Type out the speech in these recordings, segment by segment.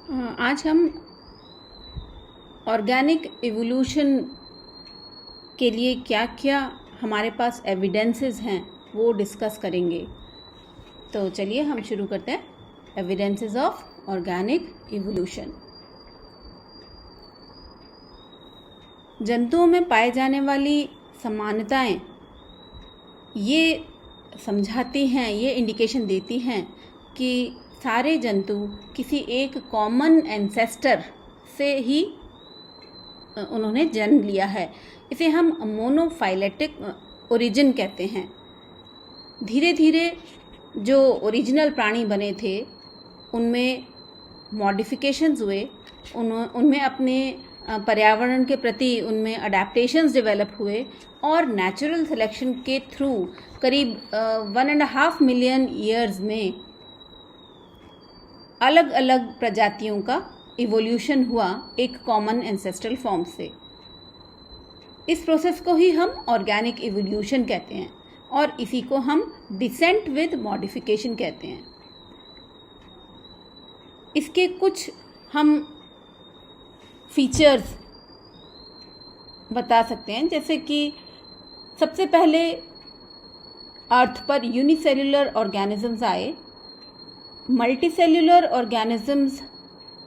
आज हम organic evolution के लिए क्या क्या हमारे पास एविडेंसेस हैं वो डिस्कस करेंगे। तो चलिए हम शुरू करते हैं। Evidences of organic evolution. जंतुओं में पाए जाने वाली समानताएं ये समझाती हैं, ये इंडिकेशन देती हैं कि सारे जंतु किसी एक कॉमन एंसेस्टर से ही उन्होंने जन्म लिया है। इसे हम मोनोफाइलेटिक ओरिजिन कहते हैं। धीरे धीरे जो ओरिजिनल प्राणी बने थे उनमें मॉडिफिकेशंस हुए, उनमें अपने पर्यावरण के प्रति उनमें अडेप्टेशंस डेवलप हुए और नेचुरल सिलेक्शन के थ्रू करीब 1.5 मिलियन ईयर्स में अलग अलग प्रजातियों का इवोल्यूशन हुआ एक कॉमन एंसेस्ट्रल फॉर्म से। इस प्रोसेस को ही हम ऑर्गेनिक इवोल्यूशन कहते हैं और इसी को हम डिसेंट विद मॉडिफिकेशन कहते हैं। इसके कुछ हम फीचर्स बता सकते हैं, जैसे कि सबसे पहले अर्थ पर यूनिसेल्युलर ऑर्गेनिजम्स आए। Multicellular organisms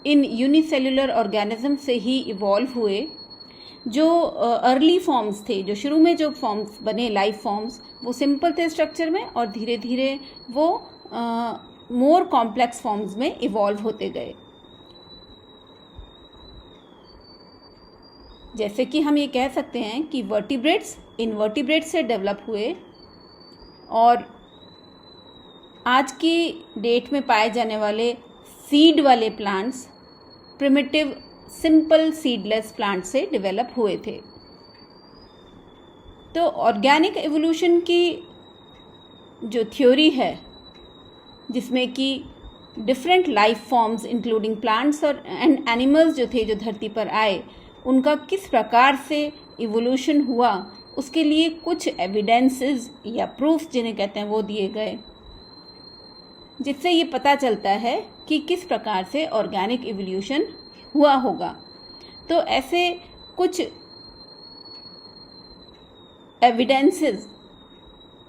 in unicellular organism से ही इवॉल्व हुए। जो अर्ली फॉर्म्स थे, जो शुरू में जो फॉर्म्स बने लाइफ फॉर्म्स, वो सिंपल थे स्ट्रक्चर में और धीरे धीरे वो मोर कॉम्प्लेक्स फॉर्म्स में इवॉल्व होते गए। जैसे कि हम ये कह सकते हैं कि वर्टिब्रेट्स इनवर्टिब्रेट्स से डेवलप हुए और आज की डेट में पाए जाने वाले सीड वाले plants primitive simple seedless plant से डेवलप हुए थे। तो ऑर्गेनिक एवोल्यूशन की जो थ्योरी है, जिसमें कि different life forms including plants और एंड एनिमल्स जो थे, जो धरती पर आए, उनका किस प्रकार से इवोल्यूशन हुआ, उसके लिए कुछ एविडेंसेस या प्रूफ्स जिन्हें कहते हैं वो दिए गए, जिससे ये पता चलता है कि किस प्रकार से ऑर्गेनिक इवोल्यूशन हुआ होगा। तो ऐसे कुछ एविडेंसेस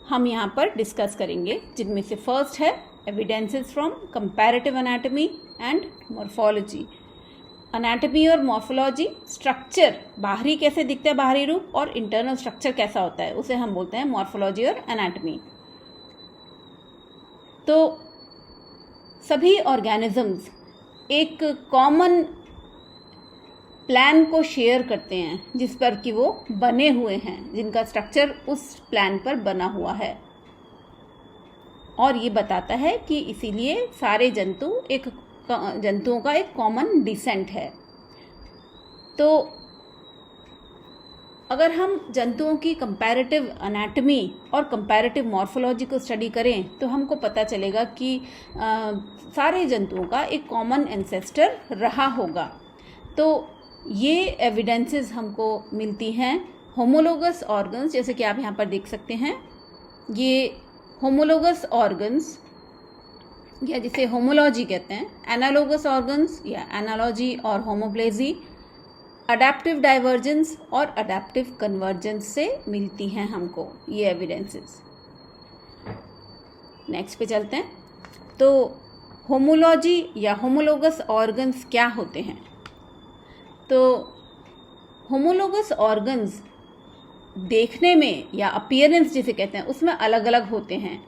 हम यहाँ पर डिस्कस करेंगे, जिनमें से फर्स्ट है evidences from comparative anatomy and morphology. Anatomy और मॉर्फोलॉजी, स्ट्रक्चर बाहरी कैसे दिखता है, बाहरी रूप, और इंटरनल स्ट्रक्चर कैसा होता है, उसे हम बोलते हैं मॉर्फोलॉजी और एनाटॉमी। तो सभी ऑर्गेनिजम्स एक कॉमन प्लान को शेयर करते हैं, जिस पर कि वो बने हुए हैं, जिनका स्ट्रक्चर उस प्लान पर बना हुआ है, और ये बताता है कि इसीलिए सारे जंतुओं का एक कॉमन डिसेंट है। तो अगर हम जंतुओं की कंपैरेटिव एनाटॉमी और कंपैरेटिव मॉर्फोलॉजी को स्टडी करें तो हमको पता चलेगा कि सारे जंतुओं का एक कॉमन एंसेस्टर रहा होगा। तो ये एविडेंसेस हमको मिलती हैं होमोलोगस ऑर्गन्स, जैसे कि आप यहाँ पर देख सकते हैं। ये होमोलोगस ऑर्गन्स या जिसे होमोलॉजी कहते हैं, एनालोगस ऑर्गन्स या एनालॉजी और होमोप्लेजी, अडेप्टिव डाइवर्जेंस और अडेप्टिव कन्वर्जेंस से मिलती हैं हमको ये एविडेंसेस। नेक्स्ट पे चलते हैं। तो होमोलॉजी या होमोलोगस ऑर्गन्स क्या होते हैं? तो होमोलोगस ऑर्गन्स देखने में या अपीयरेंस जिसे कहते हैं उसमें अलग अलग होते हैं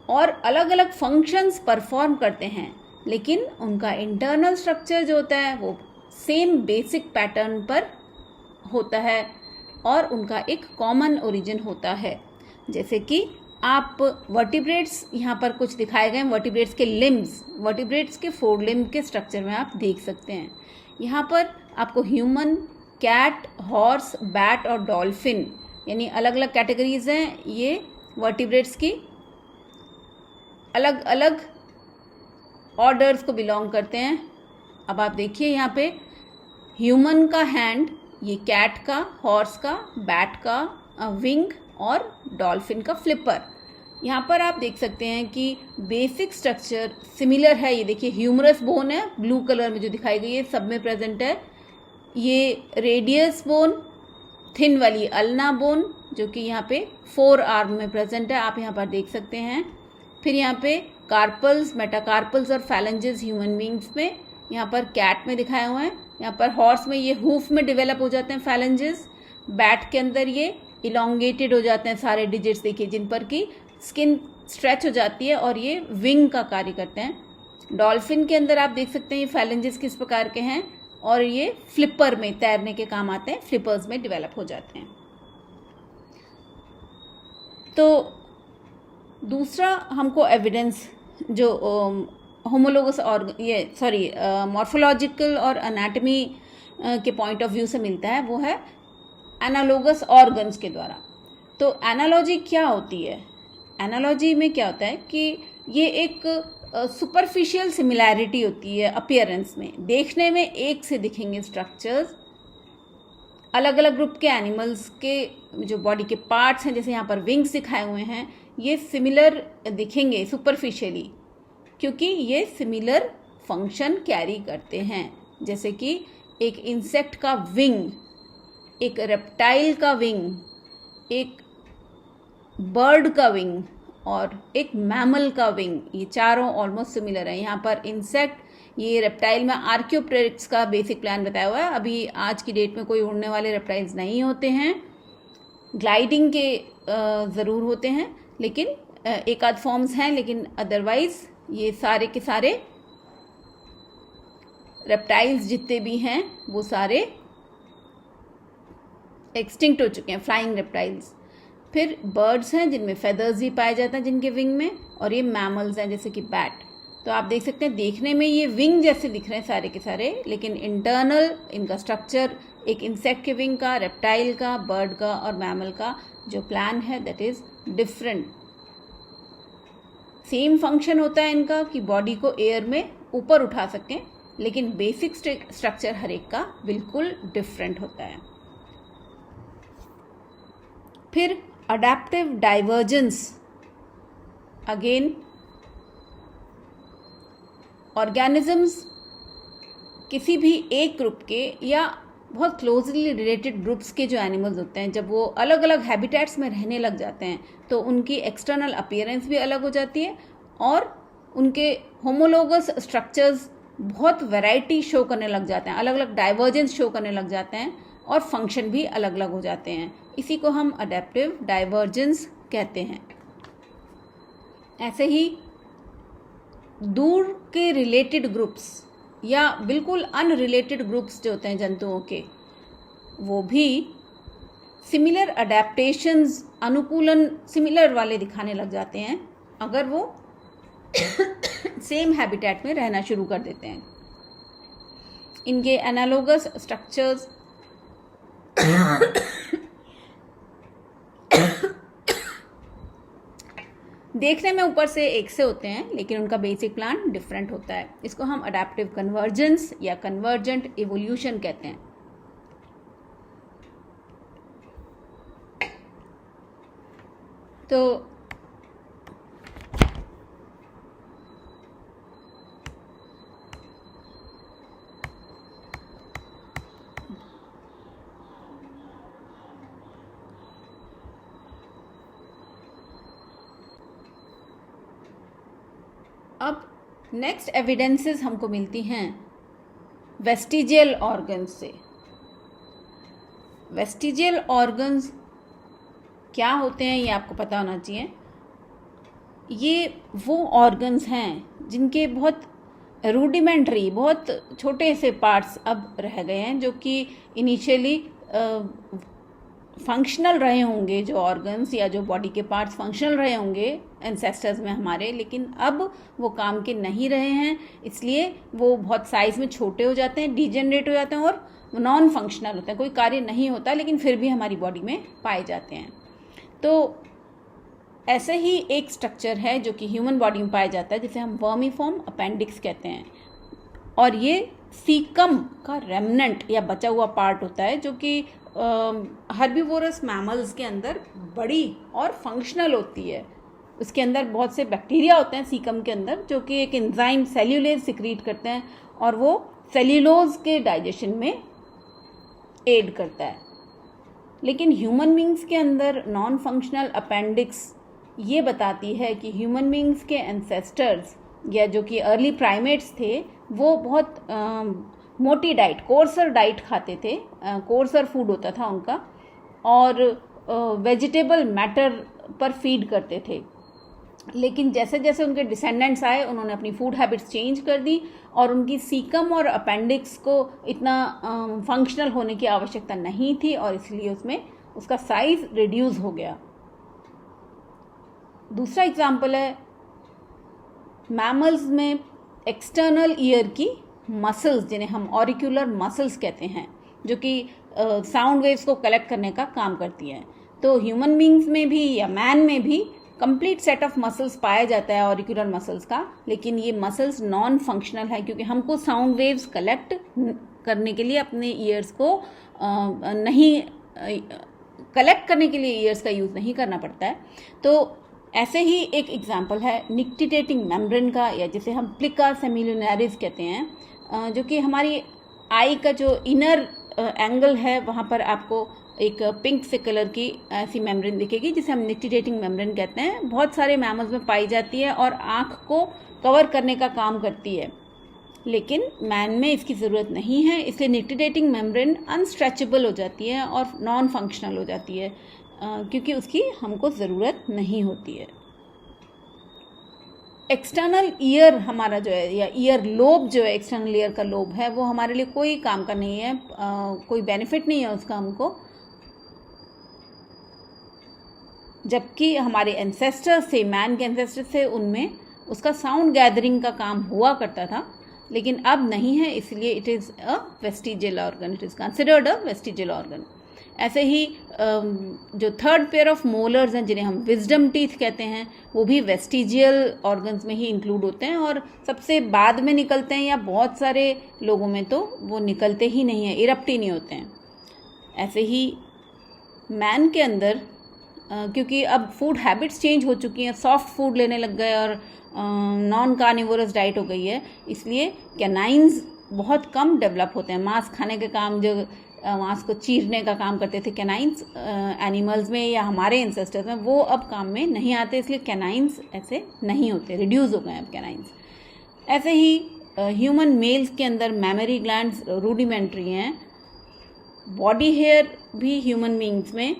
और अलग अलग फंक्शंस परफॉर्म करते हैं, लेकिन उनका इंटरनल स्ट्रक्चर जो होता है वो सेम बेसिक पैटर्न पर होता है और उनका एक कॉमन ओरिजिन होता है। जैसे कि आप वर्टिब्रेट्स यहाँ पर कुछ दिखाए गए, वर्टिब्रेट्स के लिम्स, वर्टिब्रेट्स के 4 लिम्ब के स्ट्रक्चर में आप देख सकते हैं। यहाँ पर आपको ह्यूमन, कैट, हॉर्स, बैट और डॉल्फिन, यानी अलग अलग कैटेगरीज हैं ये वर्टिब्रेट्स की, अलग अलग ऑर्डर्स को बिलोंग करते हैं। अब आप देखिए यहाँ पे ह्यूमन का हैंड, ये कैट का, हॉर्स का, बैट का विंग और डॉल्फिन का फ्लिपर, यहाँ पर आप देख सकते हैं कि बेसिक स्ट्रक्चर सिमिलर है। ये देखिए ह्यूमरस बोन है, ब्लू कलर में जो दिखाई गई है, सब में प्रेजेंट है। ये रेडियस बोन, थिन वाली अल्ना बोन जो कि यहाँ पे 4 आर्म में प्रेजेंट है, आप यहाँ पर देख सकते हैं। फिर यहाँ पे कार्पल्स, मेटाकार्पल्स और फैलेंजेस ह्यूमन बींग्स में, यहाँ पर कैट में दिखाए हुए हैं। यहाँ पर हॉर्स में ये हूफ में डेवलप हो जाते हैं फैलेंजेस। बैट के अंदर ये इलोंगेटेड हो जाते हैं सारे डिजिट्स, देखिए, जिन पर की स्किन स्ट्रेच हो जाती है और ये विंग का कार्य करते हैं। डॉल्फिन के अंदर आप देख सकते हैं ये फैलेंजेस किस प्रकार के हैं और ये फ्लिपर में तैरने के काम आते हैं, फ्लिपर्स में डेवलप हो जाते हैं। तो दूसरा हमको एविडेंस जो होमोलोगस और मॉर्फोलॉजिकल और एनाटॉमी के पॉइंट ऑफ व्यू से मिलता है, वो है एनालोगस ऑर्गन्स के द्वारा। तो एनालॉजी क्या होती है? एनालॉजी में क्या होता है कि ये एक सुपरफिशियल सिमिलैरिटी होती है अपीयरेंस में। देखने में एक से दिखेंगे स्ट्रक्चर्स, अलग अलग ग्रुप के एनिमल्स के जो बॉडी के पार्ट्स हैं, जैसे यहाँ पर विंग्स दिखाए हुए हैं, ये सिमिलर दिखेंगे सुपरफिशियली क्योंकि ये सिमिलर फंक्शन कैरी करते हैं। जैसे कि एक इंसेक्ट का विंग, एक रेप्टाइल का विंग, एक बर्ड का विंग और एक मैमल का विंग, ये चारों ऑलमोस्ट सिमिलर है। यहाँ पर इंसेक्ट, ये रेप्टाइल में आर्कियोप्टेरिक्स का बेसिक प्लान बताया हुआ है। अभी आज की डेट में कोई उड़ने वाले रेप्टाइल्स नहीं होते हैं, ग्लाइडिंग के ज़रूर होते हैं, लेकिन एक आध फॉर्म्स हैं, लेकिन अदरवाइज ये सारे के सारे रेप्टाइल्स जितने भी हैं वो सारे एक्सटिंक्ट हो चुके हैं, फ्लाइंग रेप्टाइल्स। फिर बर्ड्स हैं जिनमें फेदर्स भी पाए जाते हैं जिनके विंग में, और ये मैमल्स हैं जैसे कि बैट। तो आप देख सकते हैं देखने में ये विंग जैसे दिख रहे हैं सारे के सारे, लेकिन इंटरनल इनका स्ट्रक्चर एक इंसेक्ट के विंग का, रेप्टाइल का, बर्ड का और मैमल का जो प्लान है that is different. Same function होता है इनका कि बॉडी को एयर में ऊपर उठा सकें, लेकिन बेसिक स्ट्रक्चर हर एक का बिल्कुल डिफरेंट होता है। फिर अडैप्टिव डाइवर्जेंस, अगेन ऑर्गेनिजम्स किसी भी एक ग्रुप के या बहुत क्लोजली रिलेटेड ग्रुप्स के जो एनिमल्स होते हैं, जब वो अलग अलग हैबिटेट्स में रहने लग जाते हैं तो उनकी एक्सटर्नल अपीयरेंस भी अलग हो जाती है और उनके होमोलोगस स्ट्रक्चर्स बहुत वैरायटी शो करने लग जाते हैं, अलग अलग डाइवर्जेंस शो करने लग जाते हैं और फंक्शन भी अलग अलग हो जाते हैं। इसी को हम अडैप्टिव डाइवर्जेंस कहते हैं। ऐसे ही दूर के रिलेटेड ग्रुप्स या बिल्कुल अनरिलेटेड ग्रुप्स जो होते हैं जंतुओं के, वो भी सिमिलर अडेप्टेशंस, अनुकूलन सिमिलर वाले दिखाने लग जाते हैं अगर वो सेम हैबिटेट में रहना शुरू कर देते हैं। इनके एनालोगस स्ट्रक्चर्स देखने में ऊपर से एक से होते हैं, लेकिन उनका बेसिक प्लान डिफरेंट होता है। इसको हम अडैप्टिव कन्वर्जेंस या कन्वर्जेंट इवोल्यूशन कहते हैं। तो अब नेक्स्ट एविडेंसेस हमको मिलती हैं वेस्टिजियल ऑर्गन्स से। वेस्टिजियल ऑर्गन्स क्या होते हैं ये आपको पता होना चाहिए। ये वो ऑर्गन्स हैं जिनके बहुत रूडिमेंट्री, बहुत छोटे से पार्ट्स अब रह गए हैं, जो कि इनिशियली फंक्शनल रहे होंगे, जो ऑर्गन्स या जो बॉडी के पार्ट्स फंक्शनल रहे होंगे एंसेस्टर्स में हमारे, लेकिन अब वो काम के नहीं रहे हैं, इसलिए वो बहुत साइज में छोटे हो जाते हैं, डिजेनरेट हो जाते हैं और नॉन फंक्शनल होते हैं, कोई कार्य नहीं होता लेकिन फिर भी हमारी बॉडी में पाए जाते हैं। तो ऐसे ही एक स्ट्रक्चर है जो कि ह्यूमन बॉडी में पाया जाता है, जिसे हम वर्मीफॉर्म अपेंडिक्स कहते हैं, और ये सीकम का रेमनेंट या बचा हुआ पार्ट होता है, जो कि हर्बीवोरस मैमल्स के अंदर बड़ी और फंक्शनल होती है। उसके अंदर बहुत से बैक्टीरिया होते हैं सीकम के अंदर, जो कि एक एंजाइम सेल्यूलेज सिक्रीट करते हैं और वो सेल्यूलोज के डाइजेशन में एड करता है। लेकिन ह्यूमन बींग्स के अंदर नॉन फंक्शनल अपेंडिक्स ये बताती है कि ह्यूमन बींग्स के एंसेस्टर्स या जो कि अर्ली प्राइमेट्स थे वो बहुत मोटी डाइट, कोर्सर डाइट खाते थे, कोर्सर फूड होता था उनका, और वेजिटेबल मैटर पर फीड करते थे। लेकिन जैसे जैसे उनके डिसेंडेंट्स आए उन्होंने अपनी फूड हैबिट्स चेंज कर दी और उनकी सीकम और अपेंडिक्स को इतना फंक्शनल होने की आवश्यकता नहीं थी और इसलिए उसमें उसका साइज रिड्यूस हो गया। दूसरा एग्जाम्पल है मैमल्स में एक्सटर्नल ईयर की मसल्स, जिन्हें हम ऑरिक्यूलर मसल्स कहते हैं, जो कि साउंड वेव्स को कलेक्ट करने का काम करती हैं। तो ह्यूमन बींग्स में भी या मैन में भी कंप्लीट सेट ऑफ मसल्स पाया जाता है ऑरिक्यूलर मसल्स का, लेकिन ये मसल्स नॉन फंक्शनल है क्योंकि हमको साउंड वेव्स कलेक्ट करने के लिए अपने ईयर्स को कलेक्ट करने के लिए ईयर्स का यूज़ नहीं करना पड़ता है। तो ऐसे ही एक एग्जाम्पल है निक्टिटेटिंग मेम्ब्रेन का, या जिसे हम प्लिका सेमिलुनैरिस कहते हैं, जो कि हमारी आई का जो इनर एंगल है वहाँ पर आपको एक पिंक से कलर की ऐसी मेम्ब्रेन दिखेगी जिसे हम निक्टिटेटिंग मेम्ब्रेन कहते हैं। बहुत सारे मैमल्स में पाई जाती है और आँख को कवर करने का काम करती है, लेकिन मैन में इसकी ज़रूरत नहीं है, इसलिए निक्टिटेटिंग मेम्ब्रेन अनस्ट्रेचेबल हो जाती है और नॉन फंक्शनल हो जाती है क्योंकि उसकी हमको ज़रूरत नहीं होती है। एक्सटर्नल ईयर हमारा जो है, या ईयर लोब जो है, एक्सटर्नल ईयर का लोब है, वो हमारे लिए कोई काम का नहीं है, कोई बेनिफिट नहीं है उसका हमको। जबकि हमारे एंसेस्टर्स थे, मैन के एंसेस्टर्स थे, उनमें उसका साउंड गैदरिंग का काम हुआ करता था, लेकिन अब नहीं है, इसलिए it is a vestigial organ, it is considered a vestigial organ. ऐसे ही जो थर्ड पेयर ऑफ मोलर्स हैं, जिन्हें हम विजडम टीथ कहते हैं, वो भी वेस्टिजियल ऑर्गन्स में ही इंक्लूड होते हैं और सबसे बाद में निकलते हैं, या बहुत सारे लोगों में तो वो निकलते ही नहीं हैं, इरप्ट ही नहीं होते हैं। ऐसे ही मैन के अंदर क्योंकि अब फूड हैबिट्स चेंज हो चुकी हैं, सॉफ्ट फूड लेने लग गए और नॉन कार्निवोरस डाइट हो गई है, इसलिए कैनाइन्स बहुत कम डेवलप होते हैं। मांस खाने के काम, जो मांस को चीरने का काम करते थे कैनाइन्स एनिमल्स में या हमारे एंसेस्टर्स में, वो अब काम में नहीं आते, इसलिए कैनाइन्स ऐसे नहीं होते, रिड्यूस हो गए अब कैनाइन्स। ऐसे ही ह्यूमन मेल्स के अंदर मैमरी ग्लैंड्स रूडिमेंट्री हैं। बॉडी हेयर भी ह्यूमन बींग्स में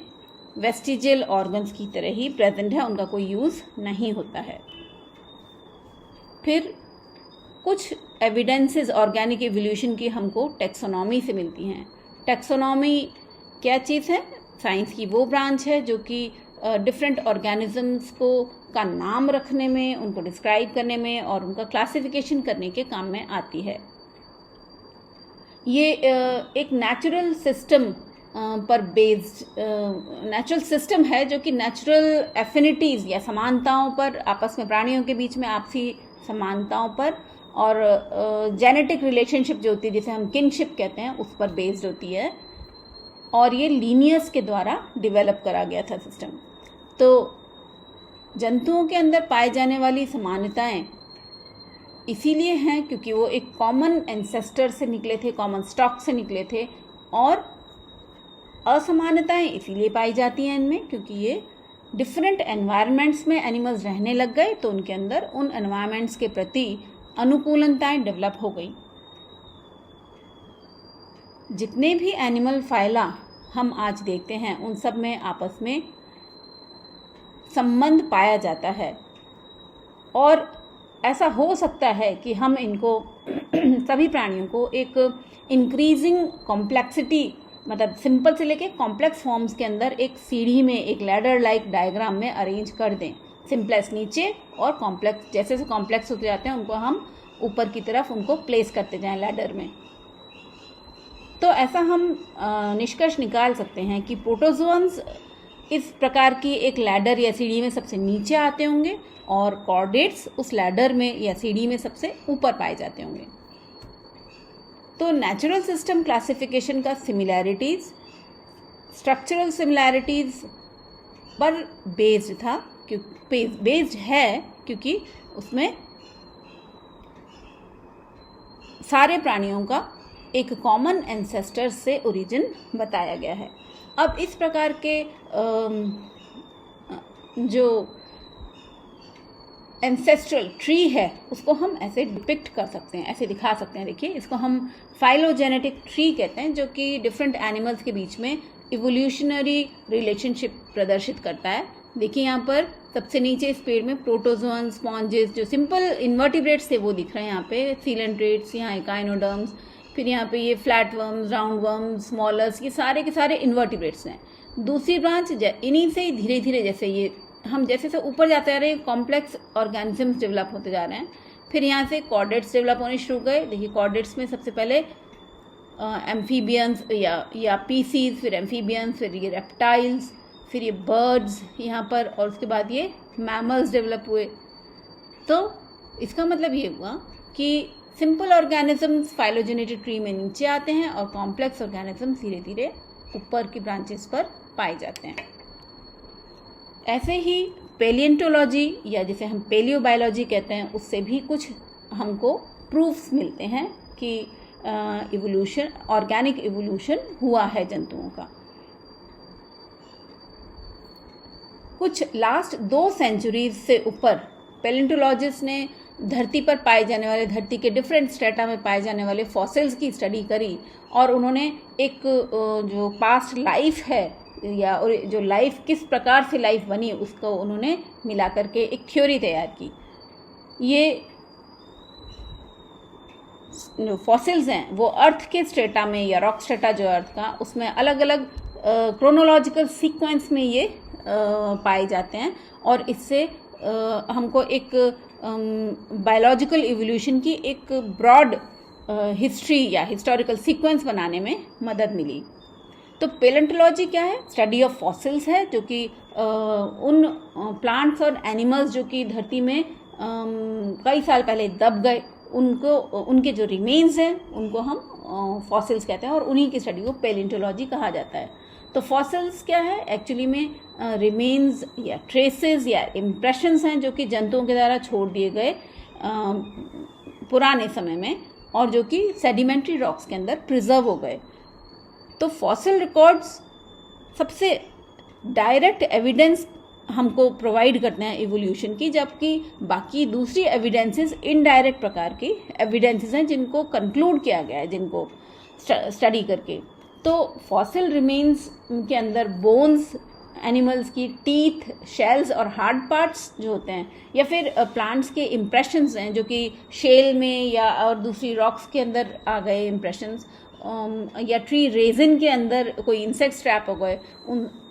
वेस्टिजियल ऑर्गन्स की तरह ही प्रेजेंट है, उनका कोई यूज़ नहीं होता है। फिर कुछ एविडेंसेस ऑर्गेनिक एवोल्यूशन की हमको टेक्सोनॉमी से मिलती हैं। टेक्सोनॉमी क्या चीज़ है? साइंस की वो ब्रांच है जो कि डिफरेंट ऑर्गेनिजम्स को का नाम रखने में, उनको डिस्क्राइब करने में और उनका क्लासिफिकेशन करने के काम में आती है। ये एक नेचुरल सिस्टम पर बेस्ड नेचुरल सिस्टम है जो कि नेचुरल एफिनिटीज़ या समानताओं पर, आपस में प्राणियों के बीच में आपसी समानताओं पर और जेनेटिक रिलेशनशिप जो होती है, जिसे हम किनशिप कहते हैं, उस पर बेस्ड होती है। और ये लीनियर्स के द्वारा डेवलप करा गया था सिस्टम। तो जंतुओं के अंदर पाए जाने वाली समानताएं इसीलिए हैं क्योंकि वो एक कॉमन एंसेस्टर से निकले थे, कॉमन स्टॉक से निकले थे, और असमानताएं इसीलिए पाई जाती हैं इनमें क्योंकि ये डिफरेंट एनवायरनमेंट्स में एनिमल्स रहने लग गए, तो उनके अंदर उन एनवायरनमेंट्स के प्रति अनुकूलताएं डेवलप हो गई। जितने भी एनिमल फाइला हम आज देखते हैं उन सब में आपस में संबंध पाया जाता है, और ऐसा हो सकता है कि हम इनको सभी प्राणियों को एक इंक्रीजिंग कॉम्प्लेक्सिटी, मतलब सिंपल से लेके कॉम्प्लेक्स फॉर्म्स के अंदर एक सीढ़ी में, एक लैडर लाइक डायग्राम में अरेंज कर दें। सिंपलेस्ट नीचे और कॉम्प्लेक्स, जैसे जैसे कॉम्प्लेक्स होते जाते हैं उनको हम ऊपर की तरफ उनको प्लेस करते जाएं लैडर में। तो ऐसा हम निष्कर्ष निकाल सकते हैं कि प्रोटोजोअन्स इस प्रकार की एक लैडर या सीढ़ी में सबसे नीचे आते होंगे और कॉर्डेट्स उस लैडर में या सीढ़ी में सबसे ऊपर पाए जाते होंगे। तो नेचुरल सिस्टम क्लासिफिकेशन का सिमिलैरिटीज़ स्ट्रक्चरल सिमिलैरिटीज़ पर बेस्ड था, बेस्ड है क्योंकि उसमें सारे प्राणियों का एक कॉमन एंसेस्टर से ओरिजिन बताया गया है। अब इस प्रकार के जो एंसेस्ट्रल ट्री है उसको हम ऐसे डिपिक्ट कर सकते हैं, ऐसे दिखा सकते हैं। देखिए, इसको हम फाइलोजेनेटिक ट्री कहते हैं, जो कि डिफरेंट एनिमल्स के बीच में इवोल्यूशनरी रिलेशनशिप प्रदर्शित करता है। देखिए यहाँ पर सबसे नीचे इस पेड़ में प्रोटोजोअन, स्पॉन्जेस, जो सिंपल इन्वर्टिब्रेट्स थे वो दिख रहे हैं यहाँ पे, सीलेंट्रेट्स, यहाँ एकाइनोडर्म्स, फिर यहाँ पे ये फ्लैट वर्म्स, राउंड वर्म्स, स्मॉलर्स, ये सारे के सारे इन्वर्टिब्रेट्स हैं। दूसरी ब्रांच इन्हीं से ही धीरे धीरे जैसे ये हम जैसे से ऊपर जाते जा रहे हैं कॉम्प्लेक्स ऑर्गेनिजम्स डेवलप होते जा रहे हैं। फिर यहाँ से कॉर्डेट्स डेवलप होने शुरू गए। देखिए कॉर्डेट्स में सबसे पहले एम्फीबियंस या पीसीज, फिर एम्फीबियंस, फिर ये रेप्टाइल्स, फिर ये बर्ड्स यहाँ पर, और उसके बाद ये मैमल्स डेवलप हुए। तो इसका मतलब ये हुआ कि सिंपल ऑर्गेनिजम्स फाइलोजेनेटिक ट्री में नीचे आते हैं और कॉम्प्लेक्स ऑर्गेनिजम्स धीरे धीरे ऊपर की ब्रांचेस पर पाए जाते हैं। ऐसे ही पेलिएंटोलॉजी या जिसे हम पेलियोबायोलॉजी कहते हैं, उससे भी कुछ हमको प्रूफ्स मिलते हैं कि इवोल्यूशन, ऑर्गेनिक इवोल्यूशन हुआ है जंतुओं का। कुछ लास्ट 2 सेंचुरीज से ऊपर पेलिएंटोलॉजिस्ट ने धरती पर पाए जाने वाले, धरती के डिफरेंट स्ट्रेटा में पाए जाने वाले फॉसिल्स की स्टडी करी, और उन्होंने एक जो पास्ट लाइफ है या और जो लाइफ किस प्रकार से लाइफ बनी उसको उन्होंने मिला करके एक थ्योरी तैयार की। ये जो फॉसिल्स हैं वो अर्थ के स्ट्रेटा में या रॉक स्ट्रेटा जो अर्थ का, उसमें अलग अलग क्रोनोलॉजिकल सीक्वेंस में ये पाए जाते हैं, और इससे हमको एक बायोलॉजिकल इवोल्यूशन की एक ब्रॉड हिस्ट्री या हिस्टोरिकल सीक्वेंस बनाने में मदद मिली। तो पेलिएंटोलॉजी क्या है? स्टडी ऑफ फॉसिल्स है, जो कि उन प्लांट्स और एनिमल्स जो कि धरती में कई साल पहले दब गए, उनको, उनके जो रिमेन्स हैं उनको हम फॉसिल्स कहते हैं, और उन्हीं की स्टडी को पेलिएंटोलॉजी कहा जाता है। तो फॉसिल्स क्या है? एक्चुअली में रिमेन्स या ट्रेसेस या इम्प्रेशंस हैं जो कि जंतुओं के द्वारा छोड़ दिए गए पुराने समय में, और जो कि सेडिमेंट्री रॉक्स के अंदर प्रिजर्व हो गए। तो फॉसिल रिकॉर्ड्स सबसे डायरेक्ट एविडेंस हमको प्रोवाइड करते हैं इवोल्यूशन की, जबकि बाकी दूसरी एविडेंसेस इनडायरेक्ट प्रकार की एविडेंसेस हैं जिनको कंक्लूड किया गया है, जिनको स्टडी करके। तो फॉसिल रिमेन्स के अंदर बोन्स, एनिमल्स की टीथ, शेल्स और हार्ड पार्ट्स जो होते हैं, या फिर प्लांट्स के इम्प्रेशंस हैं जो कि शेल में या और दूसरी रॉक्स के अंदर आ गए इम्प्रेशंस, या ट्री रेजिन के अंदर कोई इंसेक्ट ट्रैप हो गए,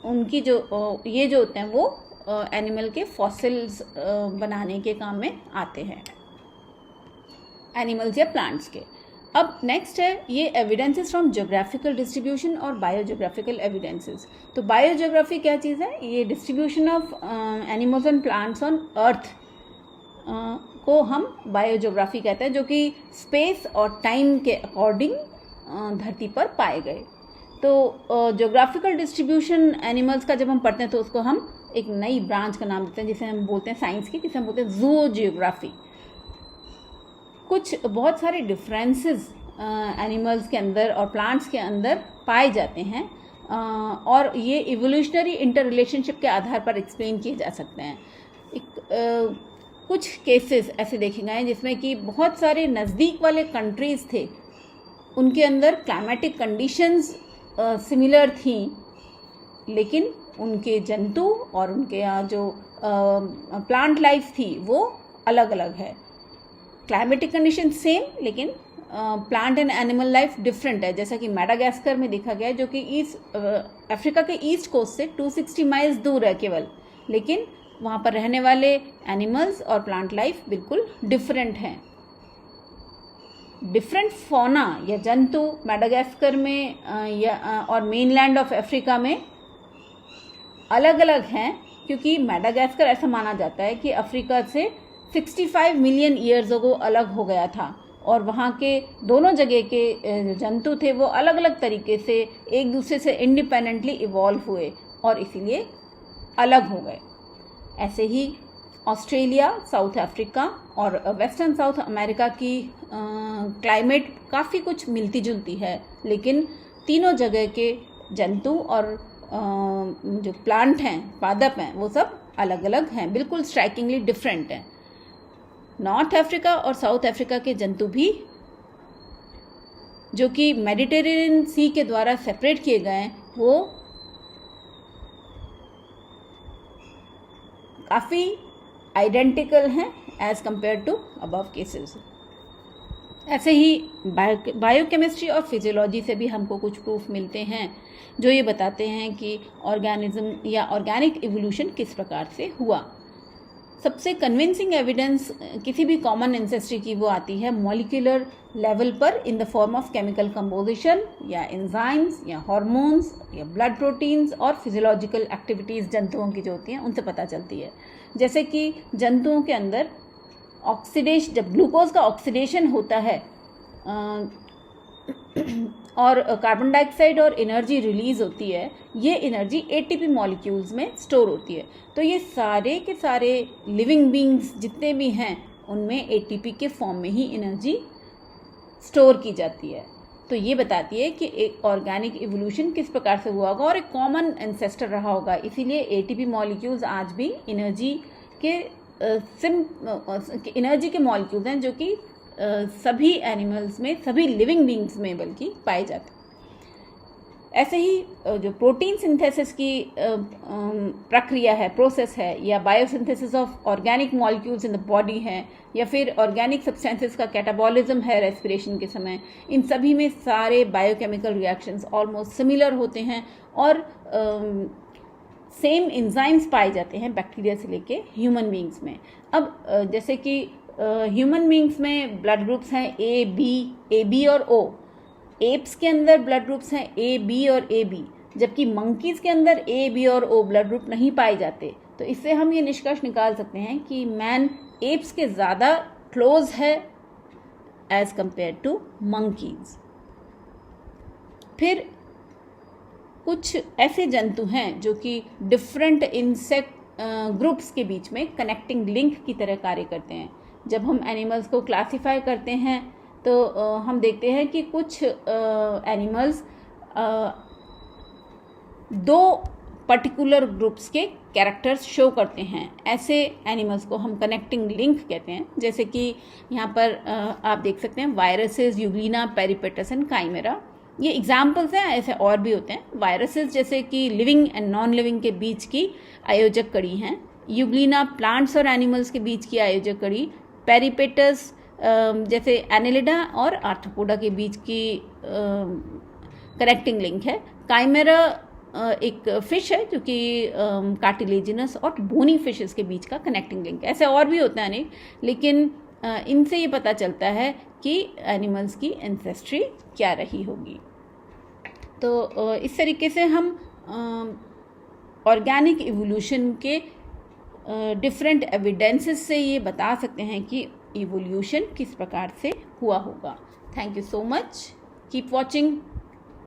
उनकी जो ये जो होते हैं वो एनिमल के फॉसिल्स बनाने के काम में आते हैं, एनिमल्स या प्लांट्स के। अब नेक्स्ट है ये एविडेंसेस फ्रॉम ज्योग्राफिकल डिस्ट्रीब्यूशन और बायोज्योग्राफिकल एविडेंसेस। तो बायोज्योग्राफी क्या चीज़ है? ये distribution of animals and plants on earth को हम बायोज्योग्राफी कहते हैं, जो कि स्पेस और टाइम के अकॉर्डिंग धरती पर पाए गए। तो ज्योग्राफिकल डिस्ट्रीब्यूशन एनिमल्स का जब हम पढ़ते हैं तो उसको हम एक नई ब्रांच का नाम देते हैं, जिसे हम बोलते हैं साइंस की, जिसे हम बोलते हैं ज़ूओजियोग्राफी। कुछ बहुत सारे डिफरेंसेस एनिमल्स के अंदर और प्लांट्स के अंदर पाए जाते हैं, और ये इवोल्यूशनरी इंटर रिलेशनशिप के आधार पर एक्सप्लेन किए जा सकते हैं। कुछ केसेस ऐसे देखे गए हैं जिसमें कि बहुत सारे नज़दीक वाले कंट्रीज़ थे, उनके अंदर क्लाइमेटिक कंडीशंस सिमिलर थी, लेकिन उनके जंतु और उनके यहाँ जो प्लांट लाइफ थी वो अलग अलग है। क्लाइमेटिक कंडीशन सेम, लेकिन plant and animal life different है। जैसा कि मैडागास्कर में देखा गया है, जो कि अफ्रीका के ईस्ट कोस्ट से 260 माइल्स दूर है केवल, लेकिन वहाँ पर रहने वाले एनिमल्स और प्लांट लाइफ बिल्कुल डिफरेंट हैं। डिफरेंट फौना या जंतु मैडागास्कर में और मेनलैंड ऑफ अफ्रीका में अलग अलग हैं, क्योंकि मैडागास्कर ऐसा माना जाता है कि अफ्रीका से 65 मिलियन ईयर्स अगो अलग हो गया था, और वहाँ के दोनों जगह के जंतु थे वो अलग अलग तरीके से एक दूसरे से इंडिपेंडेंटली इवॉल्व हुए और इसीलिए अलग हो गए। ऐसे ही ऑस्ट्रेलिया, साउथ अफ्रीका और वेस्टर्न साउथ अमेरिका की क्लाइमेट काफ़ी कुछ मिलती जुलती है, लेकिन तीनों जगह के जंतु और जो प्लांट हैं, पादप हैं, वो सब अलग अलग हैं, बिल्कुल स्ट्राइकिंगली डिफरेंट हैं। नॉर्थ अफ्रीका और साउथ अफ्रीका के जंतु भी जो कि मेडिटेरेनियन सी के द्वारा सेपरेट किए गए हैं, वो काफ़ी आइडेंटिकल हैं as compare to above cases. ऐसे ही बायोकेमिस्ट्री और फिजियोलॉजी से भी हमको कुछ प्रूफ मिलते हैं जो ये बताते हैं कि ऑर्गेनिज्म या ऑर्गेनिक इवोल्यूशन किस प्रकार से हुआ। सबसे कन्विंसिंग एविडेंस किसी भी कॉमन एंसेस्ट्री की वो आती है मॉलिक्यूलर लेवल पर in the form of chemical composition या एंजाइम्स या हार्मोन्स या ब्लड प्रोटीन्स और फिजियोलॉजिकल एक्टिविटीज़ जंतुओं की जो होती हैं उनसे पता चलती है। जैसे कि जंतुओं के अंदर ऑक्सीडेशन, जब ग्लूकोज का ऑक्सीडेशन होता है और कार्बन डाइऑक्साइड और एनर्जी रिलीज होती है, ये एनर्जी एटीपी मॉलिक्यूल्स में स्टोर होती है। तो ये सारे के सारे लिविंग बींग्स जितने भी हैं उनमें एटीपी के फॉर्म में ही एनर्जी स्टोर की जाती है। तो ये बताती है कि एक ऑर्गेनिक इवोल्यूशन किस प्रकार से हुआ होगा और एक कॉमन एंसेस्टर रहा होगा। इसीलिए एटीपी मॉलिक्यूल्स आज भी एनर्जी के मॉलिक्यूल्स हैं जो कि सभी एनिमल्स में, सभी लिविंग बींग्स में बल्कि पाए जाते हैं। ऐसे ही जो प्रोटीन सिंथेसिस की प्रक्रिया है, प्रोसेस है, या biosynthesis of organic molecules in the body है, या फिर ऑर्गेनिक सब्सटेंसेस का कैटाबॉलिज्म है रेस्पिरेशन के समय, इन सभी में सारे बायोकेमिकल रिएक्शंस ऑलमोस्ट सिमिलर होते हैं और सेम एंजाइम्स पाए जाते हैं बैक्टीरिया से लेके ह्यूमन बींग्स में। अब जैसे कि ह्यूमन बींग्स में ब्लड ग्रुप्स हैं ए बी और ओ। एप्स के अंदर ब्लड ग्रुप्स हैं ए बी और ए बी, जबकि मंकीज़ के अंदर ए बी और ओ ब्लड ग्रुप नहीं पाए जाते। तो इससे हम ये निष्कर्ष निकाल सकते हैं कि मैन एप्स के ज़्यादा क्लोज है एज कंपेयर टू मंकीज़। फिर कुछ ऐसे जंतु हैं जो कि डिफरेंट इंसेक्ट ग्रुप्स के बीच में कनेक्टिंग लिंक की तरह कार्य करते हैं। जब हम एनिमल्स को क्लासिफाई करते हैं तो हम देखते हैं कि कुछ एनिमल्स दो पर्टिकुलर ग्रुप्स के कैरेक्टर्स शो करते हैं। ऐसे एनिमल्स को हम कनेक्टिंग लिंक कहते हैं। जैसे कि यहाँ पर आप देख सकते हैं वायरसेस, यूग्लिना, पेरिपेटस एंड काइमेरा, ये एग्जाम्पल्स हैं। ऐसे और भी होते हैं। वायरसेस जैसे कि लिविंग एंड नॉन लिविंग के बीच की आयोजक कड़ी हैं। यूग्लिना प्लांट्स और एनिमल्स के बीच की आयोजक कड़ी। पेरिपेटस जैसे एनेलिडा और आर्थ्रोपोडा के बीच की कनेक्टिंग लिंक है। काइमेरा एक फिश है जो कि कार्टिलेजिनस और बोनी फिशेस के बीच का कनेक्टिंग लिंक है। ऐसे और भी होते हैं अनेक, लेकिन इनसे ये पता चलता है कि एनिमल्स की एंसेस्ट्री क्या रही होगी। तो इस तरीके से हम ऑर्गेनिक इवोल्यूशन के डिफरेंट एविडेंसेस से ये बता सकते हैं कि इवोल्यूशन किस प्रकार से हुआ होगा। Thank you so much, keep watching.